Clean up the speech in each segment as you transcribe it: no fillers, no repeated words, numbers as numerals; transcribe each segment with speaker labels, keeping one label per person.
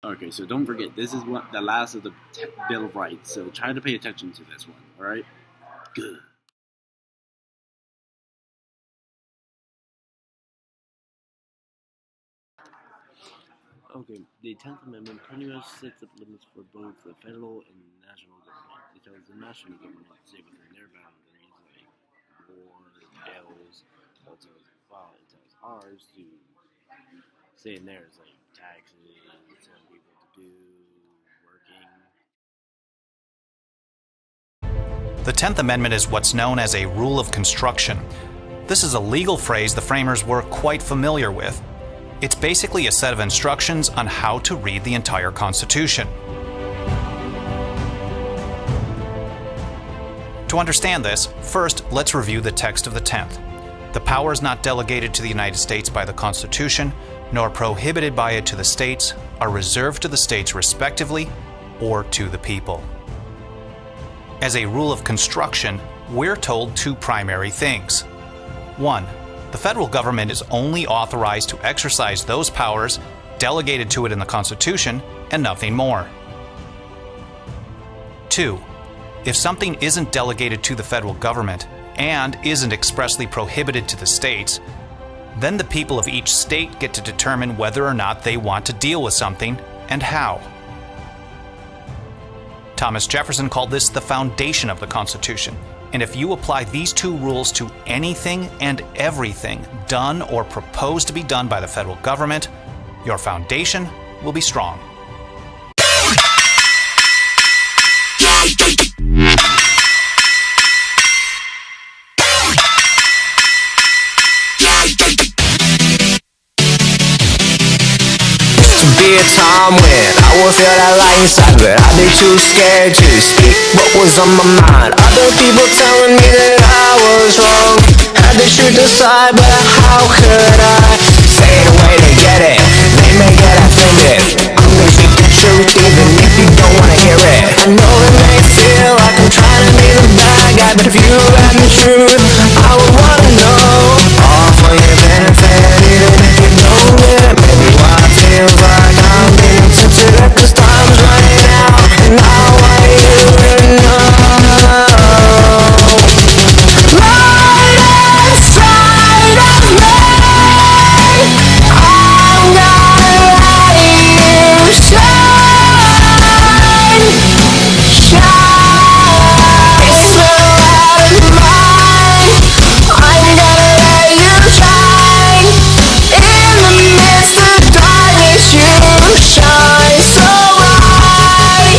Speaker 1: Okay, so don't forget, this is what the last of the Bill of Rights, so try to pay attention to this one, alright? Good. Okay, the 10th Amendment pretty much sets up limits for both the federal and national government. It tells the national government to stay within their boundaries, like war, bills, while it tells ours to stay in theirs, like taxes, telling people to do, working.
Speaker 2: The 10th Amendment is what's known as a rule of construction. This is a legal phrase the framers were quite familiar with. It's basically a set of instructions on how to read the entire Constitution. To understand this, first let's review the text of the 10th. The powers not delegated to the United States by the Constitution, nor prohibited by it to the states, are reserved to the states respectively, or to the people. As a rule of construction, we're told two primary things. 1. The federal government is only authorized to exercise those powers delegated to it in the Constitution and nothing more. 2. If something isn't delegated to the federal government and isn't expressly prohibited to the states, then the people of each state get to determine whether or not they want to deal with something and how. Thomas Jefferson called this the foundation of the Constitution, and if you apply these two rules to anything and everything done or proposed to be done by the federal government, your foundation will be strong.
Speaker 3: Be a time when I would feel that light inside, but I'd be too scared to speak what was on my mind. Other people telling me that I was wrong, had the truth aside, but how could I say it a way to get it? They may get offended. I'm gonna speak the truth even if you don't wanna hear it. I know it may feel like I'm trying to be the bad guy, but if you had the truth, I would wanna know. All for your benefit, even if you don't get it. Maybe why it feels like I'm being sensitive, cause time's running out, and I want you to know. Light inside of me, I'm gonna let you shine, shine. It's the light of mine, I'm gonna let you shine. In the midst of darkness, you shine so bright.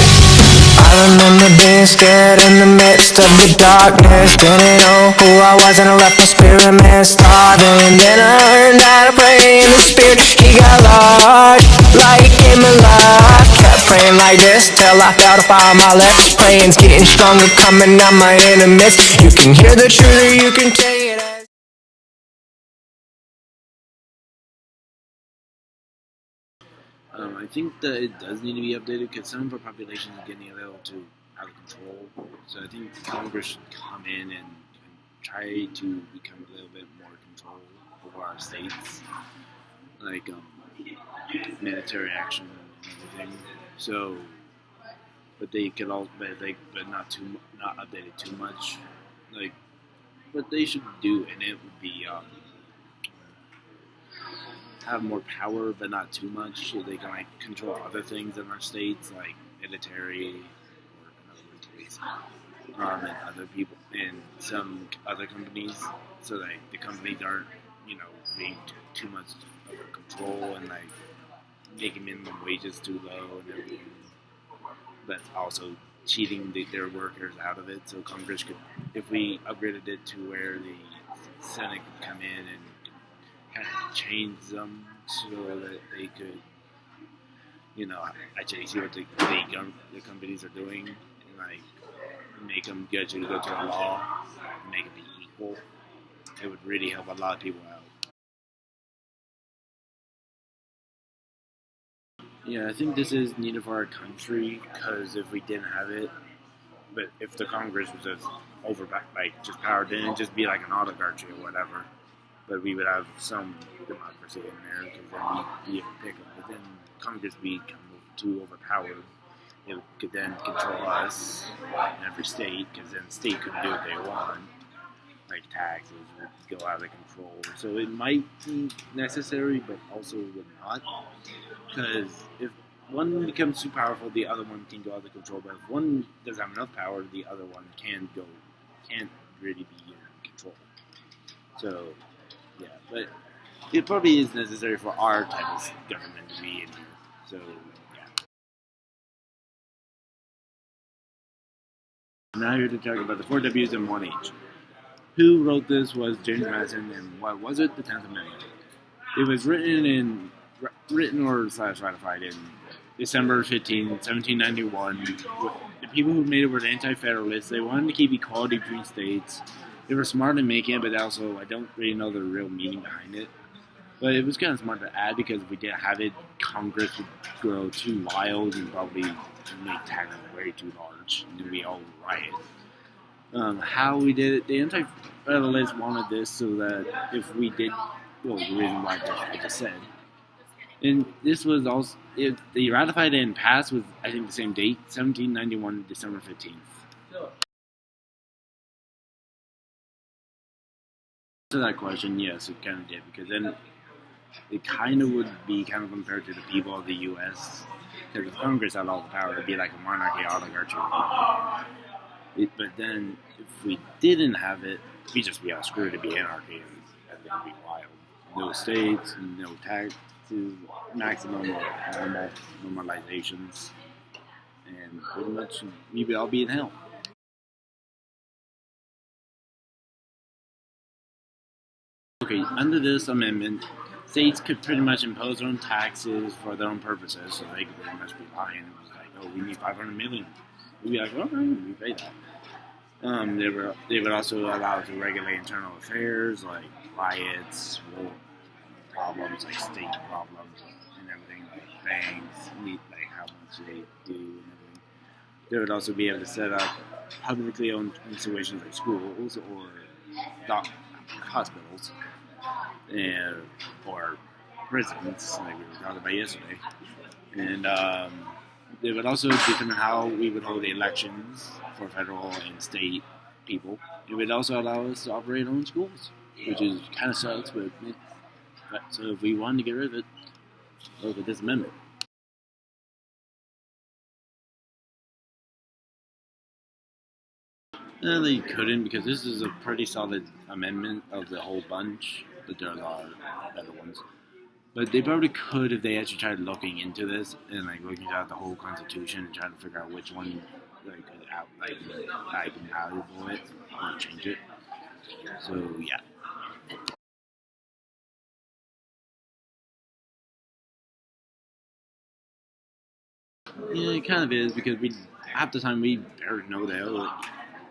Speaker 3: I remember being scared in the midst of the darkness. Didn't know who I was and I left my spirit man starving. Then I learned how to pray in the spirit. He got large, like in my life. Kept praying like this till I felt a fire on my left. Praying's getting stronger, coming out my enemies. You can hear the truth or you can take it as
Speaker 1: I think that it does need to be updated because some of our population is getting a little too out of control. So I think Congress should come in and try to become a little bit more control over our states, like military action and everything. So, but they could all, but not update it too much. Like, what they should do, and it would be have more power, but not too much, so they can like control other things in our states, like military or another police, and other people and some other companies, so like the companies aren't, being too much over control and like making minimum wages too low and everything, but also cheating their workers out of it. So Congress could, if we upgraded it to where the Senate could come in and kind of change them so that they could, actually see what the companies are doing and like make them actually go to the law and make it be equal. It would really help a lot of people out. Yeah, I think this is needed for our country because if we didn't have it, but if the Congress was just just powered in, it'd just be like an oligarchy or whatever. But we would have some democracy in there because then we'd be able to pick up. But then Congress become too overpowered, it could then control us in every state, because then the state couldn't do what they want, like taxes would go out of control. So it might be necessary, but also would not, because if one becomes too powerful, the other one can go out of control. But if one doesn't have enough power, the other one can't really be in control. So yeah, but it probably is necessary for our type of government to be in here. So yeah. I'm now here to talk about the 4 Ws and 1 H. Who wrote this was James Madison, and what was it? The 10th Amendment. It was written or ratified in December 15, 1791. The people who made it were anti-federalists. They wanted to keep equality between states. They were smart in making it, but also I don't really know the real meaning behind it. But it was kind of smart to add, because if we didn't have it, Congress would grow too wild and probably make taxes way too large, and then we all riot. How we did it, the anti-federalists wanted this so that if we did, well, the reason why I just said. And this was also, if they ratified it and passed was, I think, the same date, 1791, December 15th. To that question, yes, it kind of did, because then it kind of would be kind of compared to the people of the U.S. Because if Congress had all the power, it'd be like a monarchy, oligarchy. But then, if we didn't have it, we'd just be all screwed. It'd be anarchy, and it'd be wild. No states, no taxes, maximum normalizations, and pretty much we would all be in hell. Okay, under this amendment, states could pretty much impose their own taxes for their own purposes, so they could pretty much be lying. It was like, oh, we need $500 million. We'd be like, all right, we pay that. They would also allow to regulate internal affairs like riots, war problems, like state problems, and everything, like banks, like how much they do and everything. They would also be able to set up publicly owned institutions like schools or hospitals, or prisons, like we were talking about yesterday. And they would also determine how we would hold the elections for federal and state people. It would also allow us to operate our own schools, which is kind of sucks, but so if we wanted to get rid of it, look at this amendment. No, they couldn't, because this is a pretty solid amendment of the whole bunch, but there are better ones. But they probably could if they actually tried looking into this and like looking at the whole Constitution and trying to figure out which one could valuable it or change it. So yeah. Yeah, it kind of is, because half the time we barely know the hell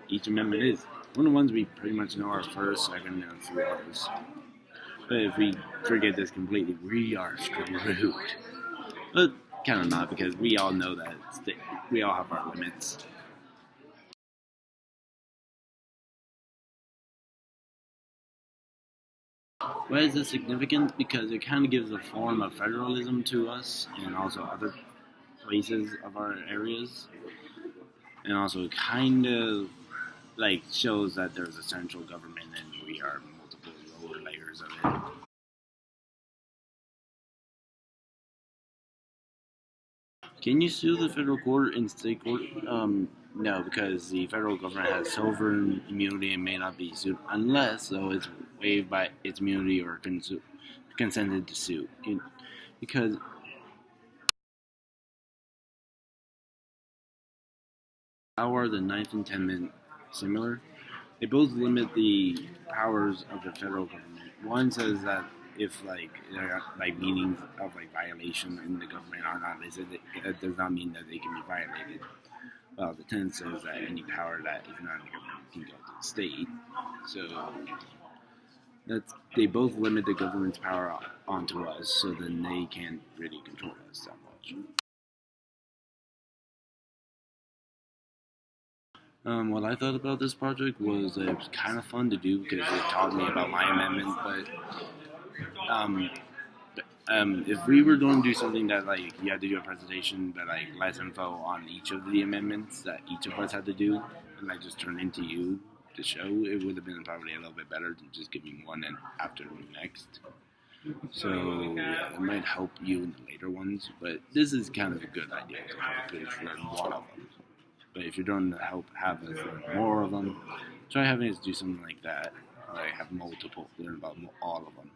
Speaker 1: each amendment is. One of the ones we pretty much know are first, second, and a few others. But if we forget this completely, we are screwed. But kind of not, because we all know that we all have our limits. Why is this significant? Because it kind of gives a form of federalism to us, and also other places of our areas. And also it kind of like shows that there's a central government and we are multiple lower layers of it. Can you sue the federal court and state court? No, because the federal government has sovereign immunity and may not be sued unless, though, it's waived by its immunity or consented to sue. Because how are the 9th and 10th Amendment similar? They both limit the powers of the federal government. One says that if there are meanings of violation in the government are not listed, that does not mean that they can be violated. Well, the 10th says that any power that is not in the government can go to the state. So they both limit the government's power onto us, so then they can't really control us that much. What I thought about this project was it was kind of fun to do because it taught me about my amendment, but If we were going to do something that like you had to do a presentation, but like less info on each of the amendments that each of us had to do, and I just turned into you to show, it would have been probably a little bit better than just giving one and after the next. So yeah, it might help you in the later ones, but this is kind of a good idea to have a page for one of them. But if you're going to have us learn more of them, try having us do something like that. Like have multiple, learn about all of them.